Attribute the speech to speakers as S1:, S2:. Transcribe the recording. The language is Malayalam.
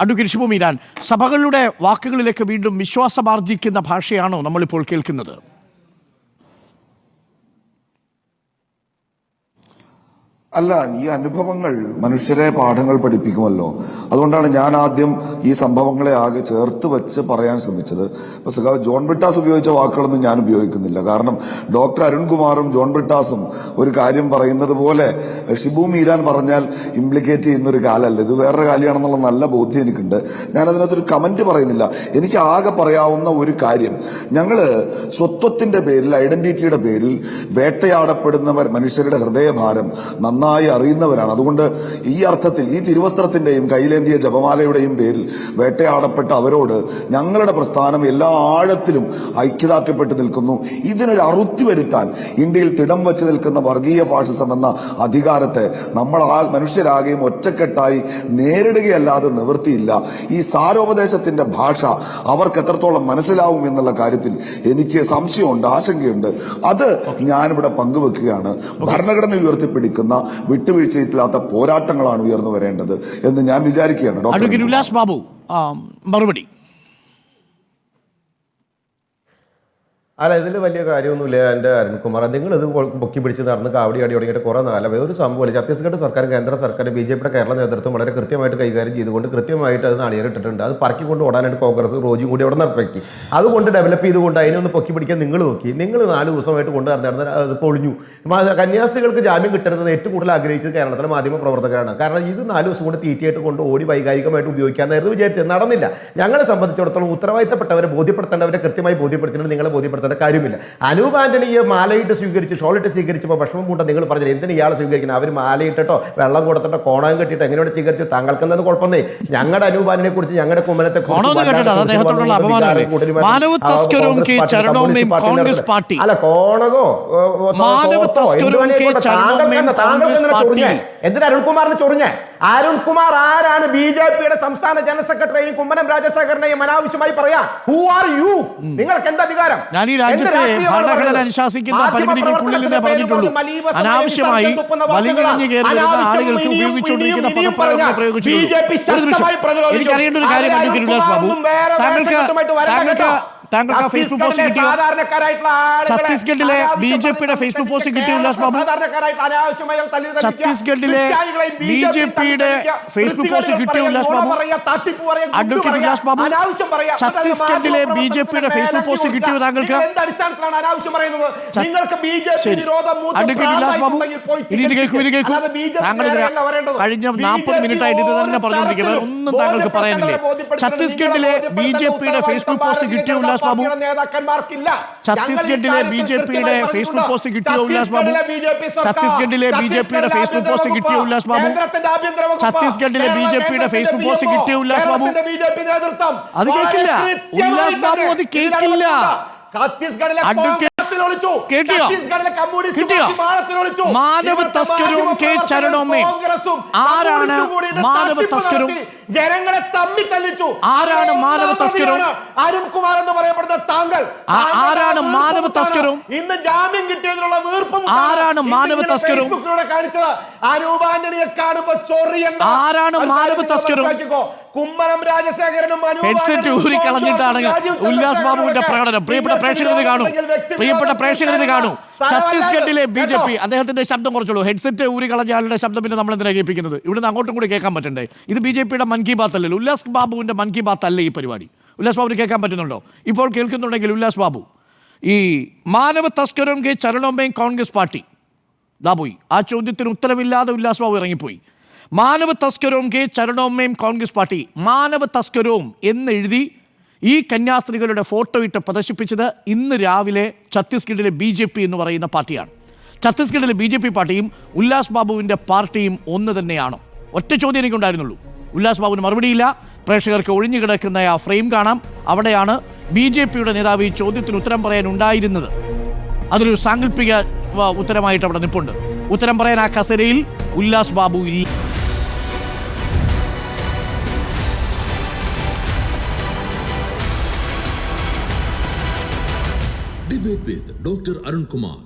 S1: അഡ്വക്കേറ്റ് ഷിബു മീരാൻ, സഭകളുടെ വാക്കുകളിലേക്ക് വീണ്ടും വിശ്വാസമാർജിക്കുന്ന ഭാഷയാണോ നമ്മളിപ്പോൾ കേൾക്കുന്നത്?
S2: അല്ല, ഈ അനുഭവങ്ങൾ മനുഷ്യരെ പാഠങ്ങൾ പഠിപ്പിക്കുമല്ലോ. അതുകൊണ്ടാണ് ഞാൻ ആദ്യം ഈ സംഭവങ്ങളെ ആകെ ചേർത്ത് വെച്ച് പറയാൻ ശ്രമിച്ചത്. ഇപ്പൊ സഖാവ് ജോൺ ബ്രിട്ടാസ് ഉപയോഗിച്ച വാക്കുകളൊന്നും ഞാൻ ഉപയോഗിക്കുന്നില്ല. കാരണം ഡോക്ടർ അരുൺകുമാറും ജോൺ ബ്രിട്ടാസും ഒരു കാര്യം പറയുന്നത് പോലെ ഷിബു മീരാൻ പറഞ്ഞാൽ ഇംപ്ലിക്കേറ്റ് ചെയ്യുന്ന ഒരു കാലമല്ല ഇത്. വേറൊരു കാര്യമാണെന്നുള്ള നല്ല ബോധ്യം എനിക്കുണ്ട്. ഞാൻ അതിനകത്തൊരു കമന്റ് പറയുന്നില്ല. എനിക്ക് ആകെ പറയാവുന്ന ഒരു കാര്യം, ഞങ്ങള് സ്വത്വത്തിന്റെ പേരിൽ, ഐഡന്റിറ്റിയുടെ പേരിൽ വേട്ടയാടപ്പെടുന്നവർ മനുഷ്യരുടെ ഹൃദയഭാരം നന്നായി അറിയുന്നവരാണ്. അതുകൊണ്ട് ഈ അർത്ഥത്തിൽ ഈ തിരുവസ്ത്രത്തിന്റെയും കൈലേന്തിയ ജപമാലയുടെയും പേരിൽ വേട്ടയാടപ്പെട്ട അവരോട് ഞങ്ങളുടെ പ്രസ്ഥാനം എല്ലാ ആഴത്തിലും ഐക്യദാർഢ്യപ്പെട്ട് നിൽക്കുന്നു. ഇതിനൊരു അറുതി വരുത്താൻ ഇന്ത്യയിൽ തിടം വെച്ച് നിൽക്കുന്ന വർഗീയ ഫാഷിസം എന്ന അധികാരത്തെ നമ്മൾ മനുഷ്യരാകെയും ഒറ്റക്കെട്ടായി നേരിടുകയല്ലാതെ നിവൃത്തിയില്ല. ഈ സാരോപദേശത്തിന്റെ ഭാഷ അവർക്ക് എത്രത്തോളം മനസ്സിലാവും എന്നുള്ള കാര്യത്തിൽ എനിക്ക് സംശയമുണ്ട്, ആശങ്കയുണ്ട്. അത് ഞാനിവിടെ പങ്കുവെക്കുകയാണ്. ഭരണഘടന ഉയർത്തിപ്പിടിക്കുന്ന വിട്ടുവീഴ്ചയില്ലാത്ത പോരാട്ടങ്ങളാണ് ഉയർന്നു വരേണ്ടത് എന്ന് ഞാൻ വിചാരിക്കുകയാണ്.
S1: ഡോക്ടർ ഉല്ലാസ് ബാബു, മറുപടി.
S3: അല്ല, ഇതിൽ വലിയ കാര്യമൊന്നുമില്ല. എൻ്റെ അരുൺകുമാർ, നിങ്ങൾ ഇത് പൊക്കി പിടിച്ച് നടന്ന് കാവടി അടി തുടങ്ങിയിട്ട് കുറേ കാലം ഒരു സംഭവമില്ല. ഛത്തീസ്ഗഡ് സർക്കാർ, കേന്ദ്ര സർക്കാർ, BJP കേരള നേതൃത്വം വളരെ കൃത്യമായിട്ട് കൈകാര്യം ചെയ്തുകൊണ്ട് കൃത്യമായിട്ട് അത് നാളികേറിട്ടിട്ടുണ്ട്. അത് പറക്കിക്കൊണ്ട് ഓടാനായിട്ട് കോൺഗ്രസ് റോജിയും കൂടി അവിടെ നിർപ്പക്കി. അതുകൊണ്ട് ഡെവലപ്പ് ചെയ്തുകൊണ്ട് അതിനൊന്ന് പൊക്കി പിടിക്കാൻ നിങ്ങൾ നോക്കി. നിങ്ങൾ 4 ദിവസമായിട്ട് കൊണ്ട് നടന്ന അത് പൊളിഞ്ഞു. കന്യാസ്ത്രീകൾക്ക് ജാമ്യം കിട്ടരുതെന്ന് ഏറ്റവും കൂടുതൽ ആഗ്രഹിച്ചത് കേരളത്തിലെ മാധ്യമ പ്രവർത്തകരാണ്. കാരണം ഇത് 4 ദിവസം കൊണ്ട് തീറ്റയായിട്ട് കൊണ്ട് ഓടി വൈകാരികമായിട്ട് ഉപയോഗിക്കാമെന്നായിരുന്നു വിചാരിച്ചത്. നടന്നില്ല. ഞങ്ങളെ സംബന്ധിച്ചിടത്തോളം ഉത്തരവാദിത്തപ്പെട്ടവരെ ബോധ്യപ്പെടുത്തേണ്ടവരെ കൃത്യമായി ബോധ്യപ്പെടുത്തിയിട്ട് നിങ്ങളെ ബോധ്യപ്പെടുത്തേണ്ട കാര്യമില്ല. അനൂപ് ആന്റണിയെ മാലയിട്ട് സ്വീകരിച്ച്, ഷോളിട്ട് സ്വീകരിച്ചപ്പോൾ വിഷമം കൂട്ട നിങ്ങൾ പറഞ്ഞില്ല എന്തിനാ ഇയാളെ സ്വീകരിക്കണം? അവർ മാലയിട്ടോ വെള്ളം കൊടുത്തിട്ടോ കോണം കെട്ടിട്ടോ എങ്ങനെയാണ് സ്വീകരിച്ചു? താങ്കൾക്ക് എന്നത് കുഴപ്പമേ. ഞങ്ങളുടെ അനൂപ് ആന്റണിയെ കുറിച്ച്, ഞങ്ങളുടെ കുമ്മനത്തെ അല്ല, കോണകോ എന്തിനാ അരുൺകുമാറിന് ചൊറിഞ്ഞേ? അരുൺകുമാർ ആരാണ്? BJPയുടെ സംസ്ഥാന ജനറൽ സെക്രട്ടറിയും കുമ്മനം രാജശേഖരനെയും അനാവശ്യമായി പറയാം. Who are you? നിങ്ങൾക്ക് എന്താ അധികാരം?
S1: ഞാൻ ഈ രാജ്യത്തെ ഭരണഘടന അനുശാസിക്കുന്ന പരിമിതികൾക്കുള്ളിൽ നിന്നേ പറഞ്ഞിട്ടുള്ളൂ. അനാവശ്യമായി വലിഞ്ഞു കയറുന്ന ആളുകൾക്ക് ഉപയോഗിച്ചുകൊണ്ടിരിക്കുന്ന പദപ്രയോഗങ്ങൾ പ്രയോഗിച്ചു. എനിക്കറിയേണ്ട ഒരു കാര്യം താങ്കൾക്ക് ഫേസ്ബുക്ക് പോസ്റ്റ് കിട്ടിയോ? ഛത്തീസ്ഗഡിലെ BJPയുടെ ഫേസ്ബുക്ക് പോസ്റ്റ് കിട്ടിയോ ഉല്ലാസ് ബാബു? ഛത്തീസ്ഗഡിലെ BJPയുടെ ഫേസ്ബുക്ക് പോസ്റ്റ് കിട്ടിയോ ഉല്ലാസ് ബാബു? അഡ്വക്കേറ്റ് ഉല്ലാസ് ബാബു, ഛത്തീസ്ഗഡിലെ BJPയുടെ ഫേസ്ബുക്ക് പോസ്റ്റ് കിട്ടിയോ താങ്കൾക്ക്? അഡ്വക്കേറ്റ് ഉല്ലാസ് ബാബു, ഇനി കേൾക്കൂ. താങ്കൾ കഴിഞ്ഞ 40 മിനിറ്റായിട്ട് ഇത് തന്നെ പറഞ്ഞുകൊണ്ടിരിക്കുക. ഒന്നും താങ്കൾക്ക് പറയാനില്ലേ? ഛത്തീസ്ഗഡിലെ BJPയുടെ ഫേസ്ബുക്ക് പോസ്റ്റ് കിട്ടിയോ ഉല്ലാസ് ബാബു? ഛത്തീസ്ഗഡിലെ BJPയുടെ ഫേസ്ബുക്ക് പോസ്റ്റ് കിട്ടിയോ ഉല്ലാസ് ബാബു? ഛത്തീസ്ഗഡിലെ BJPയുടെ ഫേസ്ബുക്ക് പോസ്റ്റ് കിട്ടിയോ ഉല്ലാസ് ബാബു? ഛത്തീസ്ഗഡിലെ BJPയുടെ ഫേസ്ബുക്ക് പോസ്റ്റ് കിട്ടിയോ ഉല്ലാസ് ബാബു? അത് കേൾക്കില്ല ഉല്ലാസ് ബാബു, അത് കേൾക്കില്ല. മാനവ തസ്കരും കെ ചരണോമേ. ആരാണ് മാനവ തസ്കരും?
S3: ജനങ്ങളെ തമ്മി തല്ലിച്ചു.
S1: ആരാണ് മാനവ തസ്കരും?
S3: അരുൺകുമാർ എന്ന് പറയപ്പെടുന്ന താങ്കൾ
S1: ആരാണ് മാനവ തസ്കരും?
S3: ഇന്ന് ജാമ്യം കിട്ടിയതിനുള്ള വീർപ്പും
S1: ആരാണ് മാനവ തസ്കരും?
S3: കാണിച്ചത് അനൂപ് ആന്റണിയെ കാണുമ്പോ ചൊറിയണ്ട.
S1: ആരാണ് മാനവ തസ്കരും?
S3: കുമ്മനം രാജശേഖരനും
S1: ഹെഡ്സെറ്റ് ഊരി കളഞ്ഞിട്ടാണ് ഉല്ലാസ് ബാബുവിന്റെ പ്രകടനം. പ്രിയപ്പെട്ട പ്രേക്ഷകർ കാണൂ, പ്രിയപ്പെട്ട പ്രേക്ഷകർ കാണൂ. ഛത്തീസ്ഗഡിലെ BJP, അദ്ദേഹത്തിന്റെ ശബ്ദം കുറച്ചുള്ളൂ. ഹെഡ്സെറ്റ് ഊരി കളഞ്ഞ ആളുടെ ശബ്ദം പിന്നെ നമ്മൾ എന്തിനാ കേൾപ്പിക്കുന്നത്? ഇവിടുന്ന് അങ്ങോട്ടും കൂടി കേൾക്കാൻ പറ്റണ്ടേ? ഇത് BJPയുടെ മൻ കി ബാത്ത് അല്ലല്ലോ. ഉല്ലാസ് ബാബുവിന്റെ മൻ കി ബാത്ത് അല്ല ഈ പരിപാടി. ഉല്ലാസ് ബാബുവിന് കേൾക്കാൻ പറ്റുന്നുണ്ടോ? ഇപ്പോൾ കേൾക്കുന്നുണ്ടെങ്കിൽ ഉല്ലാസ് ബാബു, ഈ മാനവ തസ്കരും കെ ചരണോമേയും കോൺഗ്രസ് പാർട്ടി ദാ പോയി. ആ ചോദ്യത്തിന് ഉത്തരവില്ലാതെ ഉല്ലാസ് ബാബു ഇറങ്ങിപ്പോയി. മാനവ തസ്കരവും കെ ചരണോമേയും കോൺഗ്രസ് പാർട്ടി. മാനവ തസ്കരവും എന്നെഴുതി ഈ കന്യാസ്ത്രീകളുടെ ഫോട്ടോ ഇട്ട് പ്രദർശിപ്പിച്ചത് ഇന്ന് രാവിലെ ഛത്തീസ്ഗഡിലെ BJP എന്ന് പറയുന്ന പാർട്ടിയാണ്. ഛത്തീസ്ഗഡിലെ BJP പാർട്ടിയും ഉല്ലാസ് ബാബുവിൻ്റെ പാർട്ടിയും ഒന്ന് തന്നെയാണോ? ഒറ്റ ചോദ്യം എനിക്കുണ്ടായിരുന്നുള്ളൂ. ഉല്ലാസ് ബാബുവിന് മറുപടിയില്ല. പ്രേക്ഷകർക്ക് ഒഴിഞ്ഞു കിടക്കുന്ന ആ ഫ്രെയിം കാണാം. അവിടെയാണ് BJPയുടെ നേതാവ് ഈ ചോദ്യത്തിന് ഉത്തരം പറയാൻ ഉണ്ടായിരുന്നത്. അതൊരു സാങ്കല്പിക ഉത്തരമായിട്ട് അവിടെ നിൽപ്പുണ്ട്. ഉത്തരം പറയാൻ ആ കസേരയിൽ ഉല്ലാസ് ബാബു ഇല്ല.
S4: Debate with Dr. Arun Kumar.